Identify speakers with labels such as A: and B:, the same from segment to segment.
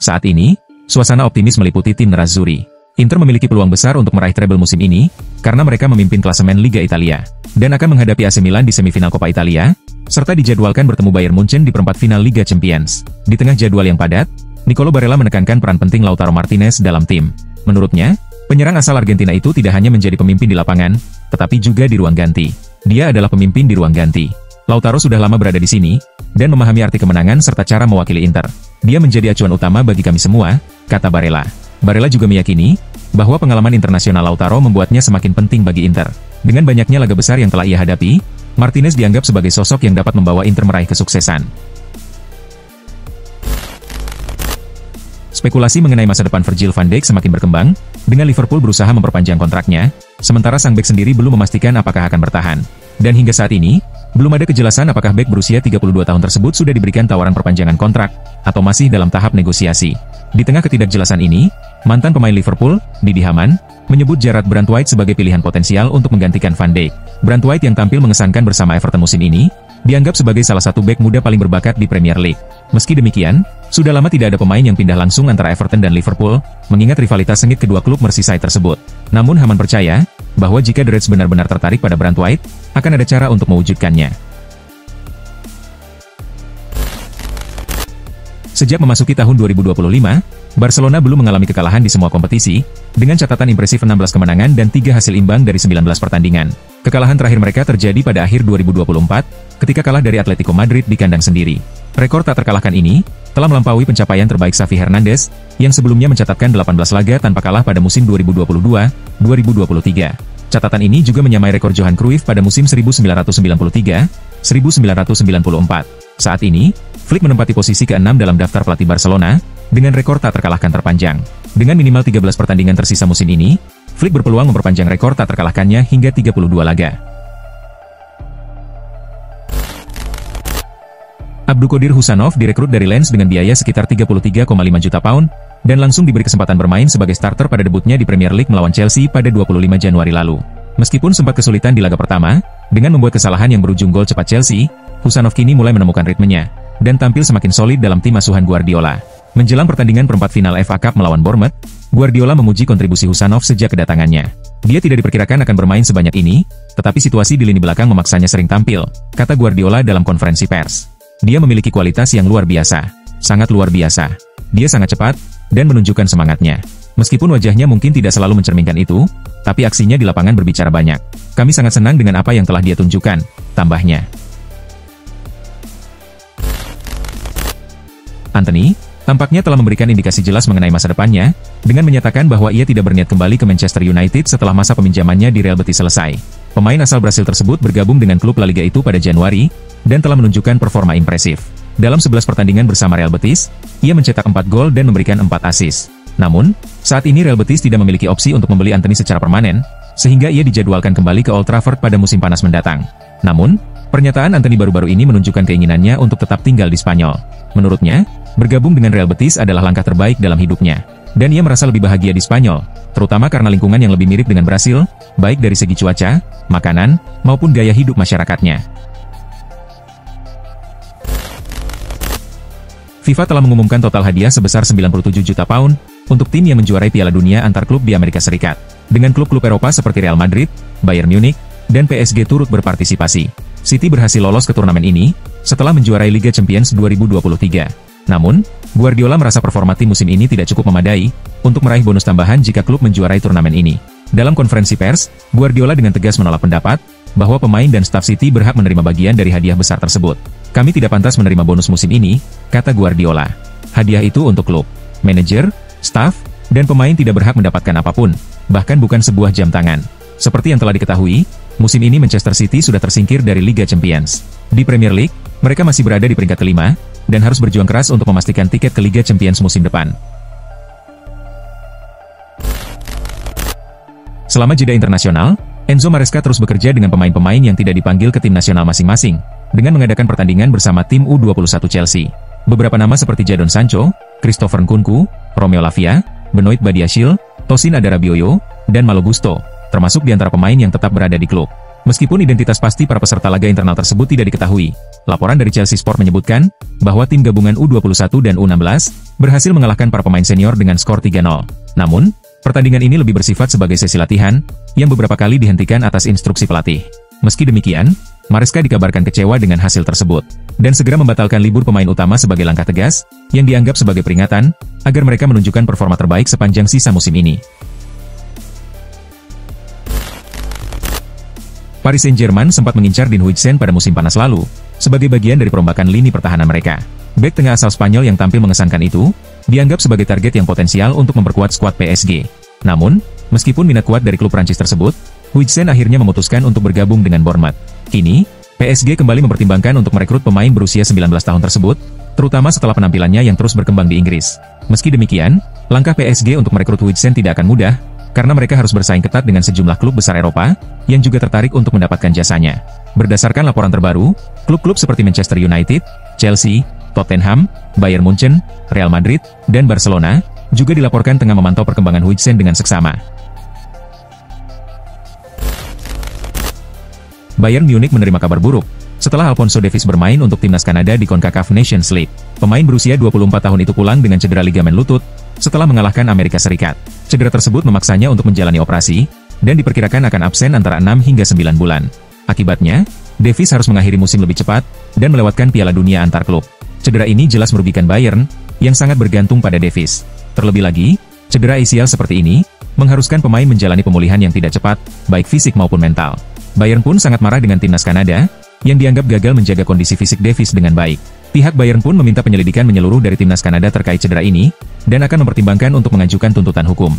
A: Saat ini, suasana optimis meliputi tim Nerazzurri. Inter memiliki peluang besar untuk meraih treble musim ini, karena mereka memimpin klasemen Liga Italia, dan akan menghadapi AC Milan di semifinal Coppa Italia, serta dijadwalkan bertemu Bayern Munchen di perempat final Liga Champions. Di tengah jadwal yang padat, Nicolo Barella menekankan peran penting Lautaro Martinez dalam tim. Menurutnya, penyerang asal Argentina itu tidak hanya menjadi pemimpin di lapangan, tetapi juga di ruang ganti. Dia adalah pemimpin di ruang ganti. Lautaro sudah lama berada di sini, dan memahami arti kemenangan serta cara mewakili Inter. Dia menjadi acuan utama bagi kami semua, kata Barella. Barella juga meyakini bahwa pengalaman internasional Lautaro membuatnya semakin penting bagi Inter. Dengan banyaknya laga besar yang telah ia hadapi, Martinez dianggap sebagai sosok yang dapat membawa Inter meraih kesuksesan. Spekulasi mengenai masa depan Virgil van Dijk semakin berkembang, dengan Liverpool berusaha memperpanjang kontraknya, sementara sang bek sendiri belum memastikan apakah akan bertahan. Dan hingga saat ini, belum ada kejelasan apakah bek berusia 32 tahun tersebut sudah diberikan tawaran perpanjangan kontrak, atau masih dalam tahap negosiasi. Di tengah ketidakjelasan ini, mantan pemain Liverpool, Didi Hamann, menyebut Jarrad Branthwaite sebagai pilihan potensial untuk menggantikan Van Dijk. Branthwaite yang tampil mengesankan bersama Everton musim ini, dianggap sebagai salah satu bek muda paling berbakat di Premier League. Meski demikian, sudah lama tidak ada pemain yang pindah langsung antara Everton dan Liverpool, mengingat rivalitas sengit kedua klub Merseyside tersebut. Namun Hamann percaya, bahwa jika The Reds benar-benar tertarik pada Branthwaite, akan ada cara untuk mewujudkannya. Sejak memasuki tahun 2025, Barcelona belum mengalami kekalahan di semua kompetisi, dengan catatan impresif 16 kemenangan dan 3 hasil imbang dari 19 pertandingan. Kekalahan terakhir mereka terjadi pada akhir 2024, ketika kalah dari Atletico Madrid di kandang sendiri. Rekor tak terkalahkan ini, telah melampaui pencapaian terbaik Xavi Hernandez, yang sebelumnya mencatatkan 18 laga tanpa kalah pada musim 2022-2023. Catatan ini juga menyamai rekor Johan Cruyff pada musim 1993-1994. Saat ini, Flick menempati posisi ke-6 dalam daftar pelatih Barcelona, dengan rekor tak terkalahkan terpanjang. Dengan minimal 13 pertandingan tersisa musim ini, Flick berpeluang memperpanjang rekor tak terkalahkannya hingga 32 laga. Abdulkadir Husanov direkrut dari Lens dengan biaya sekitar 33,5 juta pound, dan langsung diberi kesempatan bermain sebagai starter pada debutnya di Premier League melawan Chelsea pada 25 Januari lalu. Meskipun sempat kesulitan di laga pertama, dengan membuat kesalahan yang berujung gol cepat Chelsea, Husanov kini mulai menemukan ritmenya, dan tampil semakin solid dalam tim asuhan Guardiola. Menjelang pertandingan perempat final FA Cup melawan Bournemouth, Guardiola memuji kontribusi Husanov sejak kedatangannya. Dia tidak diperkirakan akan bermain sebanyak ini, tetapi situasi di lini belakang memaksanya sering tampil, kata Guardiola dalam konferensi pers. Dia memiliki kualitas yang luar biasa, sangat luar biasa. Dia sangat cepat, dan menunjukkan semangatnya. Meskipun wajahnya mungkin tidak selalu mencerminkan itu, tapi aksinya di lapangan berbicara banyak. Kami sangat senang dengan apa yang telah dia tunjukkan, tambahnya. Antony, tampaknya telah memberikan indikasi jelas mengenai masa depannya, dengan menyatakan bahwa ia tidak berniat kembali ke Manchester United setelah masa peminjamannya di Real Betis selesai. Pemain asal Brasil tersebut bergabung dengan klub La Liga itu pada Januari, dan telah menunjukkan performa impresif. Dalam 11 pertandingan bersama Real Betis, ia mencetak 4 gol dan memberikan 4 assist. Namun, saat ini Real Betis tidak memiliki opsi untuk membeli Antony secara permanen, sehingga ia dijadwalkan kembali ke Old Trafford pada musim panas mendatang. Namun, pernyataan Antony baru-baru ini menunjukkan keinginannya untuk tetap tinggal di Spanyol. Menurutnya, bergabung dengan Real Betis adalah langkah terbaik dalam hidupnya, dan ia merasa lebih bahagia di Spanyol, terutama karena lingkungan yang lebih mirip dengan Brasil, baik dari segi cuaca, makanan, maupun gaya hidup masyarakatnya. FIFA telah mengumumkan total hadiah sebesar 97 juta pound untuk tim yang menjuarai Piala Dunia antar klub di Amerika Serikat. Dengan klub-klub Eropa seperti Real Madrid, Bayern Munich, dan PSG turut berpartisipasi. City berhasil lolos ke turnamen ini setelah menjuarai Liga Champions 2023. Namun, Guardiola merasa performa tim musim ini tidak cukup memadai untuk meraih bonus tambahan jika klub menjuarai turnamen ini. Dalam konferensi pers, Guardiola dengan tegas menolak pendapat bahwa pemain dan staf City berhak menerima bagian dari hadiah besar tersebut. Kami tidak pantas menerima bonus musim ini, kata Guardiola. Hadiah itu untuk klub, manajer, staf, dan pemain tidak berhak mendapatkan apapun, bahkan bukan sebuah jam tangan. Seperti yang telah diketahui, musim ini Manchester City sudah tersingkir dari Liga Champions. Di Premier League, mereka masih berada di peringkat kelima, dan harus berjuang keras untuk memastikan tiket ke Liga Champions musim depan. Selama jeda internasional, Enzo Maresca terus bekerja dengan pemain-pemain yang tidak dipanggil ke tim nasional masing-masing, dengan mengadakan pertandingan bersama tim U21 Chelsea. Beberapa nama seperti Jadon Sancho, Christopher Nkunku, Romeo Lavia, Benoit Badiashile, Tosin Adarabioyo, dan Malo Gusto, termasuk di antara pemain yang tetap berada di klub. Meskipun identitas pasti para peserta laga internal tersebut tidak diketahui, laporan dari Chelsea Sport menyebutkan bahwa tim gabungan U21 dan U16 berhasil mengalahkan para pemain senior dengan skor 3-0. Namun, pertandingan ini lebih bersifat sebagai sesi latihan, yang beberapa kali dihentikan atas instruksi pelatih. Meski demikian, Maresca dikabarkan kecewa dengan hasil tersebut, dan segera membatalkan libur pemain utama sebagai langkah tegas, yang dianggap sebagai peringatan, agar mereka menunjukkan performa terbaik sepanjang sisa musim ini. Paris Saint-Germain sempat mengincar Dean Huijsen pada musim panas lalu, sebagai bagian dari perombakan lini pertahanan mereka. Bek tengah asal Spanyol yang tampil mengesankan itu, dianggap sebagai target yang potensial untuk memperkuat skuad PSG. Namun, meskipun minat kuat dari klub Prancis tersebut, Huijsen akhirnya memutuskan untuk bergabung dengan Bournemouth. Kini, PSG kembali mempertimbangkan untuk merekrut pemain berusia 19 tahun tersebut, terutama setelah penampilannya yang terus berkembang di Inggris. Meski demikian, langkah PSG untuk merekrut Huijsen tidak akan mudah, karena mereka harus bersaing ketat dengan sejumlah klub besar Eropa, yang juga tertarik untuk mendapatkan jasanya. Berdasarkan laporan terbaru, klub-klub seperti Manchester United, Chelsea, Tottenham, Bayern Munchen, Real Madrid, dan Barcelona, juga dilaporkan tengah memantau perkembangan Huijsen dengan seksama. Bayern Munich menerima kabar buruk, setelah Alphonso Davies bermain untuk timnas Kanada di CONCACAF Nations League. Pemain berusia 24 tahun itu pulang dengan cedera ligamen lutut, setelah mengalahkan Amerika Serikat. Cedera tersebut memaksanya untuk menjalani operasi, dan diperkirakan akan absen antara 6 hingga 9 bulan. Akibatnya, Davies harus mengakhiri musim lebih cepat, dan melewatkan Piala Dunia antar klub. Cedera ini jelas merugikan Bayern, yang sangat bergantung pada Davies. Terlebih lagi, cedera ACL seperti ini, mengharuskan pemain menjalani pemulihan yang tidak cepat, baik fisik maupun mental. Bayern pun sangat marah dengan timnas Kanada, yang dianggap gagal menjaga kondisi fisik Davies dengan baik. Pihak Bayern pun meminta penyelidikan menyeluruh dari timnas Kanada terkait cedera ini, dan akan mempertimbangkan untuk mengajukan tuntutan hukum.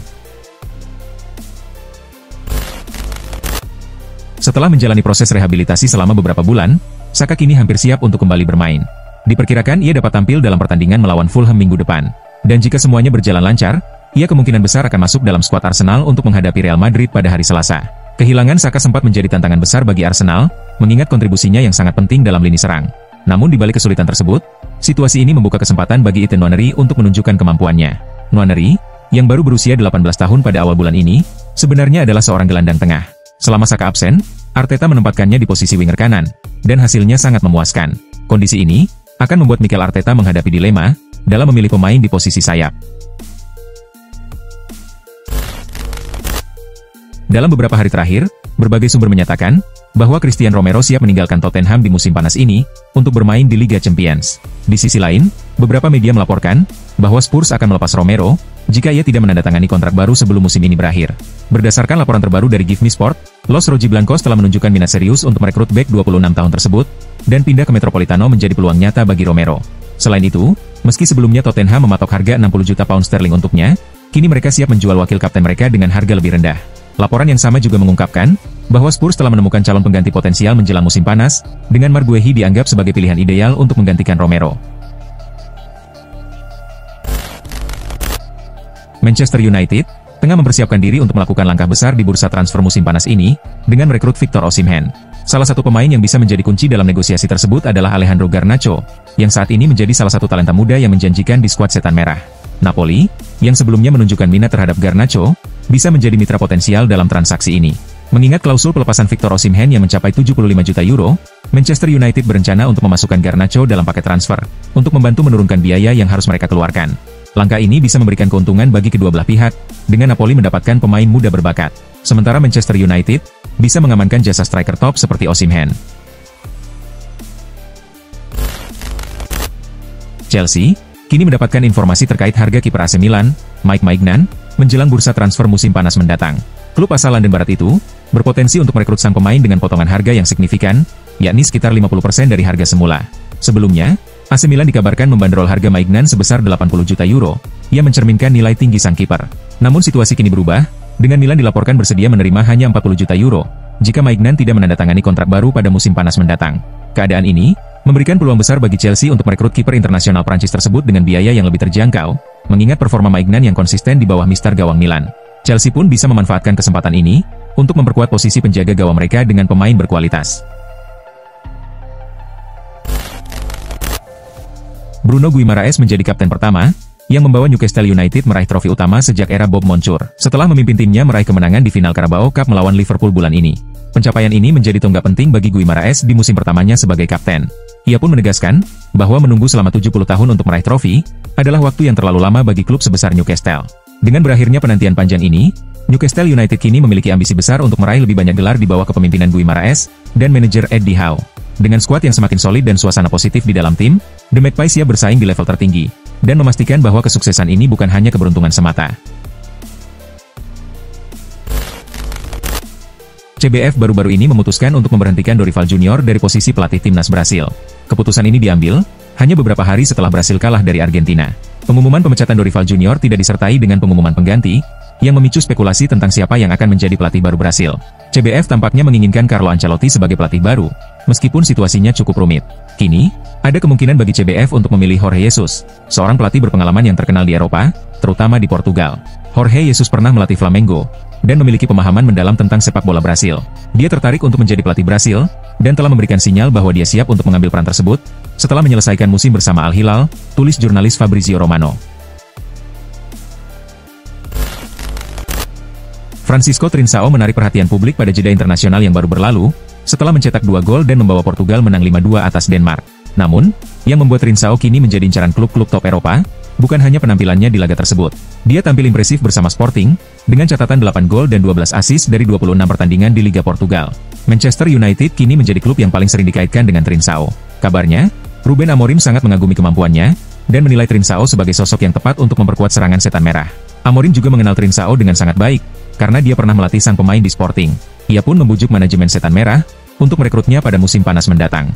A: Setelah menjalani proses rehabilitasi selama beberapa bulan, Saka kini hampir siap untuk kembali bermain. Diperkirakan ia dapat tampil dalam pertandingan melawan Fulham minggu depan. Dan jika semuanya berjalan lancar, ia kemungkinan besar akan masuk dalam skuad Arsenal untuk menghadapi Real Madrid pada hari Selasa. Kehilangan Saka sempat menjadi tantangan besar bagi Arsenal, mengingat kontribusinya yang sangat penting dalam lini serang. Namun di balik kesulitan tersebut, situasi ini membuka kesempatan bagi Ethan Nwaneri untuk menunjukkan kemampuannya. Nwaneri, yang baru berusia 18 tahun pada awal bulan ini, sebenarnya adalah seorang gelandang tengah. Selama Saka absen, Arteta menempatkannya di posisi winger kanan, dan hasilnya sangat memuaskan. Kondisi ini akan membuat Mikel Arteta menghadapi dilema dalam memilih pemain di posisi sayap. Dalam beberapa hari terakhir, berbagai sumber menyatakan bahwa Christian Romero siap meninggalkan Tottenham di musim panas ini untuk bermain di Liga Champions. Di sisi lain, beberapa media melaporkan bahwa Spurs akan melepas Romero jika ia tidak menandatangani kontrak baru sebelum musim ini berakhir. Berdasarkan laporan terbaru dari Give Me Sport, Los Rojiblancos telah menunjukkan minat serius untuk merekrut bek 26 tahun tersebut dan pindah ke Metropolitano menjadi peluang nyata bagi Romero. Selain itu, meski sebelumnya Tottenham mematok harga 60 juta pound sterling untuknya, kini mereka siap menjual wakil kapten mereka dengan harga lebih rendah. Laporan yang sama juga mengungkapkan bahwa Spurs telah menemukan calon pengganti potensial menjelang musim panas, dengan Marc Guehi dianggap sebagai pilihan ideal untuk menggantikan Romero. Manchester United tengah mempersiapkan diri untuk melakukan langkah besar di bursa transfer musim panas ini, dengan merekrut Victor Osimhen. Salah satu pemain yang bisa menjadi kunci dalam negosiasi tersebut adalah Alejandro Garnacho, yang saat ini menjadi salah satu talenta muda yang menjanjikan di skuad Setan Merah. Napoli, yang sebelumnya menunjukkan minat terhadap Garnacho, bisa menjadi mitra potensial dalam transaksi ini. Mengingat klausul pelepasan Victor Osimhen yang mencapai 75 juta euro, Manchester United berencana untuk memasukkan Garnacho dalam paket transfer, untuk membantu menurunkan biaya yang harus mereka keluarkan. Langkah ini bisa memberikan keuntungan bagi kedua belah pihak, dengan Napoli mendapatkan pemain muda berbakat. Sementara Manchester United bisa mengamankan jasa striker top seperti Osimhen. Chelsea kini mendapatkan informasi terkait harga kiper AC Milan, Mike Maignan, menjelang bursa transfer musim panas mendatang. Klub asal London Barat itu berpotensi untuk merekrut sang pemain dengan potongan harga yang signifikan, yakni sekitar 50% dari harga semula. Sebelumnya, AC Milan dikabarkan membanderol harga Maignan sebesar 80 juta euro, yang mencerminkan nilai tinggi sang kiper. Namun situasi kini berubah, dengan Milan dilaporkan bersedia menerima hanya 40 juta euro, jika Maignan tidak menandatangani kontrak baru pada musim panas mendatang. Keadaan ini memberikan peluang besar bagi Chelsea untuk merekrut kiper internasional Prancis tersebut dengan biaya yang lebih terjangkau, mengingat performa Maignan yang konsisten di bawah mister gawang Milan. Chelsea pun bisa memanfaatkan kesempatan ini untuk memperkuat posisi penjaga gawang mereka dengan pemain berkualitas. Bruno Guimaraes menjadi kapten pertama yang membawa Newcastle United meraih trofi utama sejak era Bob Moncur, setelah memimpin timnya meraih kemenangan di final Carabao Cup melawan Liverpool bulan ini. Pencapaian ini menjadi tonggak penting bagi Guimaraes di musim pertamanya sebagai kapten. Ia pun menegaskan bahwa menunggu selama 70 tahun untuk meraih trofi, adalah waktu yang terlalu lama bagi klub sebesar Newcastle. Dengan berakhirnya penantian panjang ini, Newcastle United kini memiliki ambisi besar untuk meraih lebih banyak gelar di bawah kepemimpinan Guy Marais dan manajer Eddie Howe. Dengan skuad yang semakin solid dan suasana positif di dalam tim, The Magpies siap bersaing di level tertinggi, dan memastikan bahwa kesuksesan ini bukan hanya keberuntungan semata. CBF baru-baru ini memutuskan untuk memberhentikan Dorival Junior dari posisi pelatih timnas Brasil. Keputusan ini diambil hanya beberapa hari setelah Brasil kalah dari Argentina. Pengumuman pemecatan Dorival Junior tidak disertai dengan pengumuman pengganti, yang memicu spekulasi tentang siapa yang akan menjadi pelatih baru Brasil. CBF tampaknya menginginkan Carlo Ancelotti sebagai pelatih baru, meskipun situasinya cukup rumit. Kini, ada kemungkinan bagi CBF untuk memilih Jorge Jesus, seorang pelatih berpengalaman yang terkenal di Eropa, terutama di Portugal. Jorge Jesus pernah melatih Flamengo, dan memiliki pemahaman mendalam tentang sepak bola Brasil. Dia tertarik untuk menjadi pelatih Brasil, dan telah memberikan sinyal bahwa dia siap untuk mengambil peran tersebut, setelah menyelesaikan musim bersama Al Hilal, tulis jurnalis Fabrizio Romano. Francisco Trincao menarik perhatian publik pada jeda internasional yang baru berlalu, setelah mencetak 2 gol dan membawa Portugal menang 5-2 atas Denmark. Namun, yang membuat Trincao kini menjadi incaran klub-klub top Eropa, bukan hanya penampilannya di laga tersebut. Dia tampil impresif bersama Sporting, dengan catatan 8 gol dan 12 assist dari 26 pertandingan di Liga Portugal. Manchester United kini menjadi klub yang paling sering dikaitkan dengan Trincao. Kabarnya, Ruben Amorim sangat mengagumi kemampuannya, dan menilai Trincao sebagai sosok yang tepat untuk memperkuat serangan setan merah. Amorim juga mengenal Trincao dengan sangat baik, karena dia pernah melatih sang pemain di Sporting. Ia pun membujuk manajemen setan merah, untuk merekrutnya pada musim panas mendatang.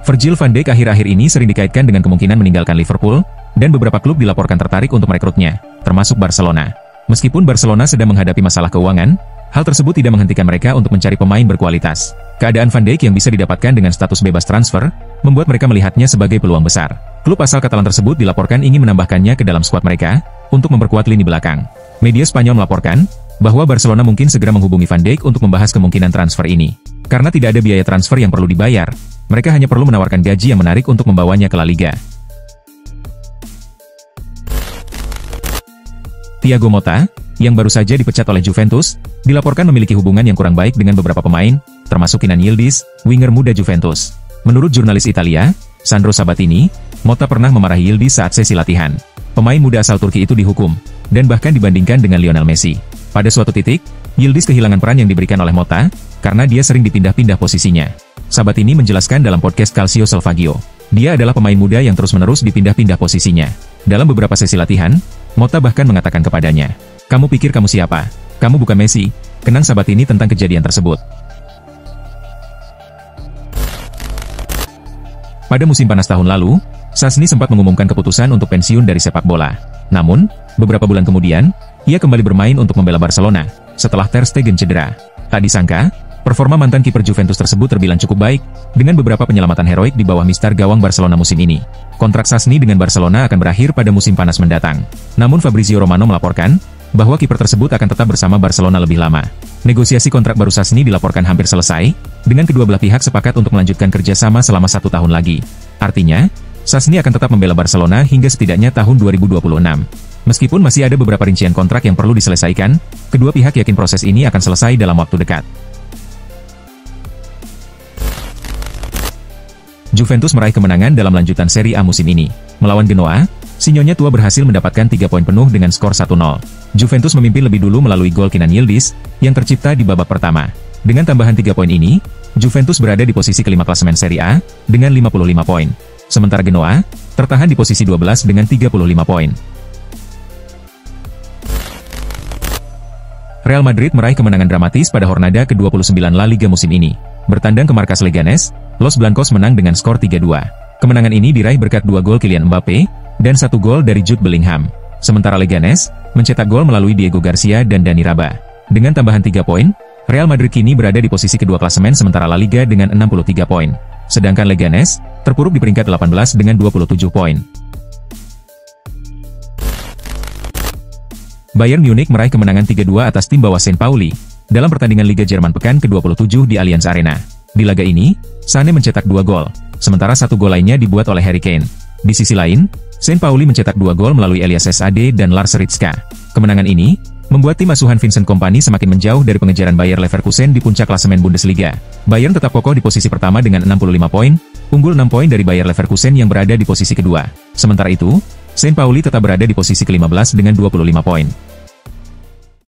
A: Virgil van Dijk akhir-akhir ini sering dikaitkan dengan kemungkinan meninggalkan Liverpool, dan beberapa klub dilaporkan tertarik untuk merekrutnya, termasuk Barcelona. Meskipun Barcelona sedang menghadapi masalah keuangan, hal tersebut tidak menghentikan mereka untuk mencari pemain berkualitas. Keadaan Van Dijk yang bisa didapatkan dengan status bebas transfer, membuat mereka melihatnya sebagai peluang besar. Klub asal Katalan tersebut dilaporkan ingin menambahkannya ke dalam skuad mereka, untuk memperkuat lini belakang. Media Spanyol melaporkan, bahwa Barcelona mungkin segera menghubungi Van Dijk untuk membahas kemungkinan transfer ini. Karena tidak ada biaya transfer yang perlu dibayar, mereka hanya perlu menawarkan gaji yang menarik untuk membawanya ke La Liga. Thiago Motta, yang baru saja dipecat oleh Juventus, dilaporkan memiliki hubungan yang kurang baik dengan beberapa pemain, termasuk Kenan Yildiz, winger muda Juventus. Menurut jurnalis Italia, Sandro Sabatini, Motta pernah memarahi Yildiz saat sesi latihan. Pemain muda asal Turki itu dihukum, dan bahkan dibandingkan dengan Lionel Messi. Pada suatu titik, Yildiz kehilangan peran yang diberikan oleh Motta, karena dia sering dipindah-pindah posisinya. Sabatini menjelaskan dalam podcast Calcio Salvaggio, dia adalah pemain muda yang terus-menerus dipindah-pindah posisinya. Dalam beberapa sesi latihan, Motta bahkan mengatakan kepadanya, "Kamu pikir kamu siapa? Kamu bukan Messi." Kenang Sabatini tentang kejadian tersebut. Pada musim panas tahun lalu, Szczęsny sempat mengumumkan keputusan untuk pensiun dari sepak bola. Namun, beberapa bulan kemudian, ia kembali bermain untuk membela Barcelona, setelah Ter Stegen cedera. Tak disangka, performa mantan kiper Juventus tersebut terbilang cukup baik, dengan beberapa penyelamatan heroik di bawah mister gawang Barcelona musim ini. Kontrak Szczęsny dengan Barcelona akan berakhir pada musim panas mendatang. Namun Fabrizio Romano melaporkan, bahwa kiper tersebut akan tetap bersama Barcelona lebih lama. Negosiasi kontrak baru Szczęsny dilaporkan hampir selesai, dengan kedua belah pihak sepakat untuk melanjutkan kerjasama selama 1 tahun lagi. Artinya, Szczęsny akan tetap membela Barcelona hingga setidaknya tahun 2026. Meskipun masih ada beberapa rincian kontrak yang perlu diselesaikan, kedua pihak yakin proses ini akan selesai dalam waktu dekat. Juventus meraih kemenangan dalam lanjutan Serie A musim ini. Melawan Genoa, Sinyonya tua berhasil mendapatkan 3 poin penuh dengan skor 1-0. Juventus memimpin lebih dulu melalui gol Kenan Yildiz, yang tercipta di babak pertama. Dengan tambahan 3 poin ini, Juventus berada di posisi kelima klasemen Serie A, dengan 55 poin. Sementara Genoa, tertahan di posisi 12 dengan 35 poin. Real Madrid meraih kemenangan dramatis pada Hornada ke-29 La Liga musim ini. Bertandang ke markas Leganes, Los Blancos menang dengan skor 3-2. Kemenangan ini diraih berkat 2 gol Kylian Mbappe, dan 1 gol dari Jude Bellingham. Sementara Leganes, mencetak gol melalui Diego Garcia dan Dani Raba. Dengan tambahan 3 poin, Real Madrid kini berada di posisi kedua klasemen sementara La Liga dengan 63 poin. Sedangkan Leganes, terpuruk di peringkat 18 dengan 27 poin. Bayern Munich meraih kemenangan 3-2 atas tim bawah St. Pauli, dalam pertandingan Liga Jerman pekan ke-27 di Allianz Arena. Di laga ini, Sané mencetak 2 gol, sementara 1 gol lainnya dibuat oleh Harry Kane. Di sisi lain, St. Pauli mencetak 2 gol melalui Elias Sade dan Lars Ritzka. Kemenangan ini membuat tim asuhan Vincent Kompany semakin menjauh dari pengejaran Bayer Leverkusen di puncak klasemen Bundesliga. Bayern tetap kokoh di posisi pertama dengan 65 poin, unggul 6 poin dari Bayer Leverkusen yang berada di posisi kedua. Sementara itu, St. Pauli tetap berada di posisi ke-15 dengan 25 poin.